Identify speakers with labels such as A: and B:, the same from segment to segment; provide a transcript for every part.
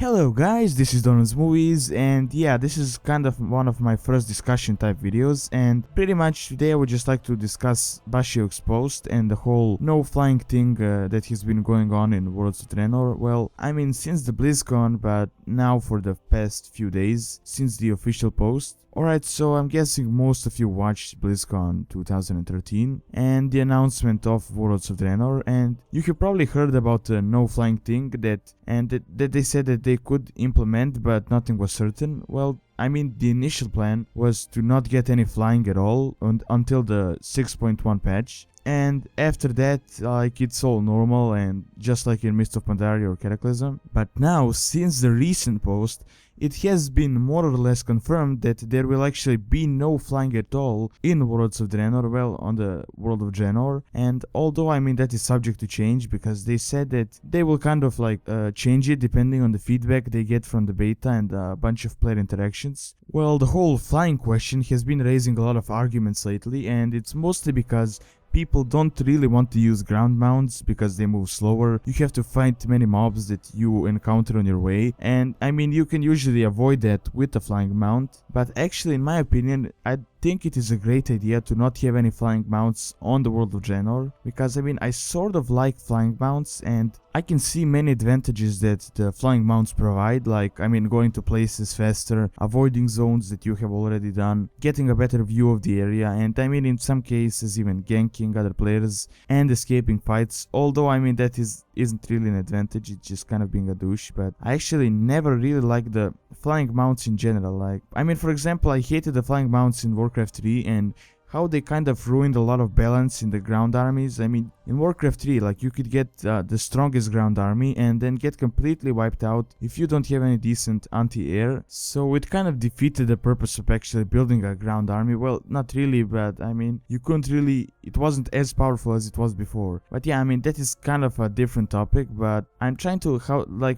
A: Hello guys, this is Donald's Movies, and yeah, this is kind of one of my first discussion type videos, and pretty much today I would just like to discuss Bashio Exposed and the whole no flying thing that has been going on in Warlords of Draenor. Well, I mean since the BlizzCon, but now for the past few days, since the official post. Alright, so I'm guessing most of you watched BlizzCon 2013 and the announcement of Warlords of Draenor, and you have probably heard about the no flying thing that they said that they could implement, but nothing was certain. Well, I mean, the initial plan was to not get any flying at all until the 6.1 patch. And after that, like, it's all normal and just like in Mist of Pandaria or Cataclysm. But now, since the recent post, it has been more or less confirmed that there will actually be no flying at all in Warlords of Draenor, well, on the World of Draenor. And although, I mean, that is subject to change because they said that they will kind of like change it depending on the feedback they get from the beta and a bunch of player interactions. Well, the whole flying question has been raising a lot of arguments lately, and it's mostly because people don't really want to use ground mounts because they move slower. You have to fight many mobs that you encounter on your way, and I mean you can usually avoid that with a flying mount, but actually in my opinion I think it is a great idea to not have any flying mounts on the World of Draenor, because I mean I sort of like flying mounts and I can see many advantages that the flying mounts provide, like I mean going to places faster, avoiding zones that you have already done, getting a better view of the area, and I mean in some cases even ganking other players and escaping fights, although I mean that isn't really an advantage, it's just kind of being a douche. But I actually never really liked the flying mounts in general. Like, I mean, for example, I hated the flying mounts in Warcraft 3 and how they kind of ruined a lot of balance in the ground armies. I mean, in Warcraft 3, like, you could get the strongest ground army and then get completely wiped out if you don't have any decent anti-air. So it kind of defeated the purpose of actually building a ground army. Well, not really, but I mean, you couldn't really, it wasn't as powerful as it was before. But yeah, I mean, that is kind of a different topic, but I'm trying to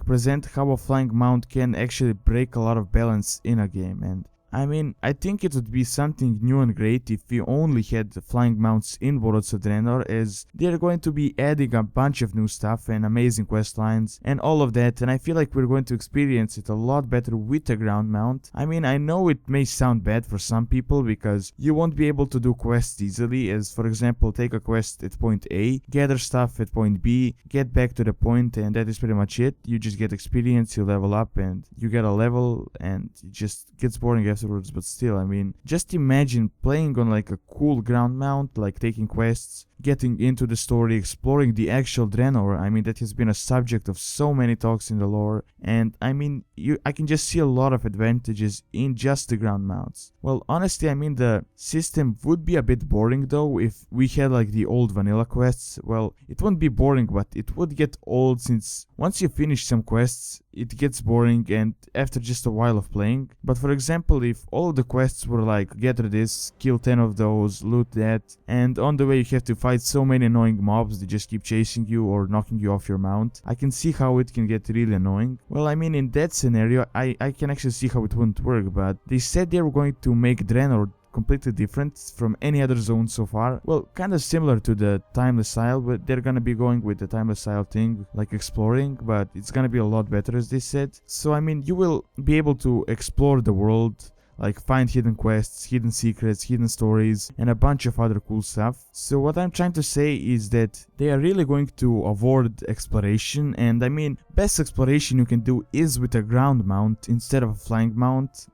A: present how a flying mount can actually break a lot of balance in a game. And I mean, I think it would be something new and great if we only had the flying mounts in Warlords of Draenor, as they're going to be adding a bunch of new stuff and amazing quest lines and all of that, and I feel like we're going to experience it a lot better with a ground mount. I mean, I know it may sound bad for some people because you won't be able to do quests easily, as for example, take a quest at point A, gather stuff at point B, get back to the point, and that is pretty much it. You just get experience, you level up, and you get a level, and it just gets boring afterwards. But still, I mean, just imagine playing on like a cool ground mount, like taking quests, getting into the story, exploring the actual Draenor. I mean, that has been a subject of so many talks in the lore, and I mean, I can just see a lot of advantages in just the ground mounts. Well, honestly, I mean, the system would be a bit boring though if we had like the old vanilla quests. Well, it won't be boring, but it would get old, since once you finish some quests, it gets boring and after just a while of playing. But for example, if all of the quests were like gather this, kill 10 of those, loot that, and on the way you have to fight so many annoying mobs that just keep chasing you or knocking you off your mount, I can see how it can get really annoying. Well, I mean, in that scenario, I can actually see how it wouldn't work, but they said they were going to make Draenor completely different from any other zone so far. Well, kind of similar to the Timeless Isle, but they're gonna be going with the Timeless Isle thing, like exploring, but it's gonna be a lot better, as they said. So I mean, you will be able to explore the world, like find hidden quests, hidden secrets, hidden stories, and a bunch of other cool stuff. So what I'm trying to say is that they are really going to avoid exploration, and I mean, best exploration you can do is with a ground mount instead of a flying mount,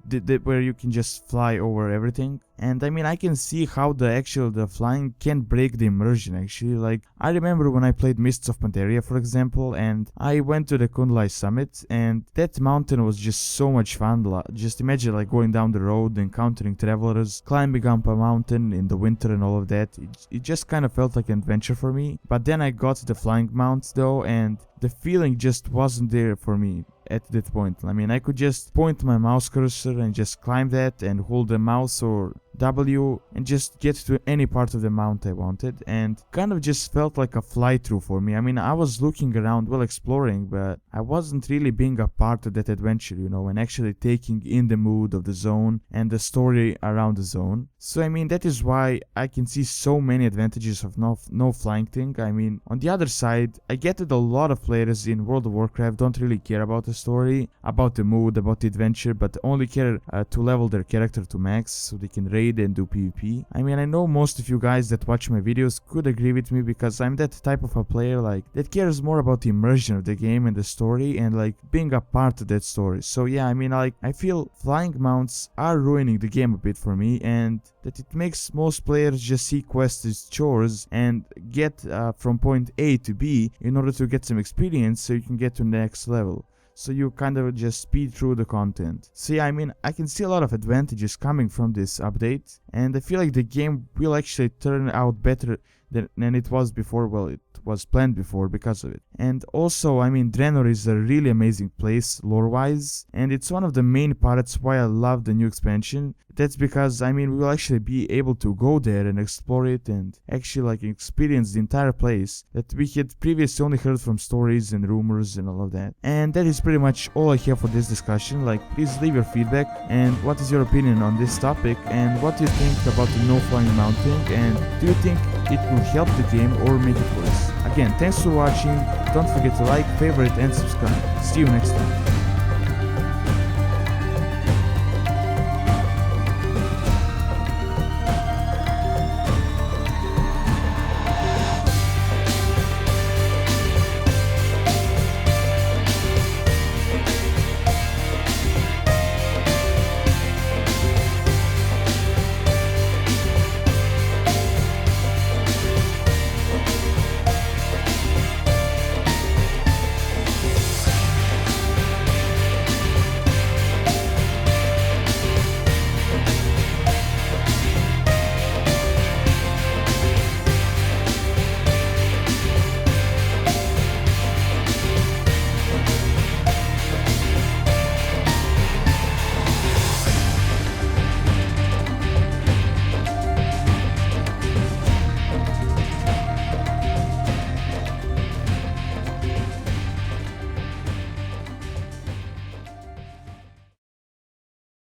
A: where you can just fly over everything. And I mean, I can see how the flying can break the immersion actually. Like, I remember when I played Mists of Pandaria, for example, and I went to the Kunlai summit, and that mountain was just so much fun. Just imagine like going down the road, encountering travelers, climbing up a mountain in the winter and all of that. It just kind of felt like an adventure for me. But then I got the flying mounts though, and the feeling just wasn't there for me at that point. I mean, I could just point my mouse cursor and just climb that and hold the mouse or W and just get to any part of the mount I wanted, and kind of just felt like a fly-through for me. I mean, I was looking around while exploring, but I wasn't really being a part of that adventure, you know, and actually taking in the mood of the zone and the story around the zone. So I mean, that is why I can see so many advantages of no flying thing. I mean, on the other side, I get that a lot of players in World of Warcraft don't really care about the story, about the mood, about the adventure, but only care to level their character to max so they can raid and do PvP. I mean, I know most of you guys that watch my videos could agree with me, because I'm that type of a player like that cares more about the immersion of the game and the story and like being a part of that story. So yeah, I mean, like, I feel flying mounts are ruining the game a bit for me, and that it makes most players just see quests as chores and get from point A to B in order to get some experience so you can get to the next level. So you kind of just speed through the content. So yeah, I mean, I can see a lot of advantages coming from this update, and I feel like the game will actually turn out better than it was before. Well, it was planned before because of it. And also, I mean, Draenor is a really amazing place lore-wise, and it's one of the main parts why I love the new expansion. That's because, I mean, we will actually be able to go there and explore it and actually like experience the entire place that we had previously only heard from stories and rumors and all of that. And that is pretty much all I have for this discussion. Like, please leave your feedback and what is your opinion on this topic, and what do you think about the no flying mounting, and do you think it will help the game or make it worse? Again, thanks for watching. Don't forget to like, favorite and subscribe. See you next time.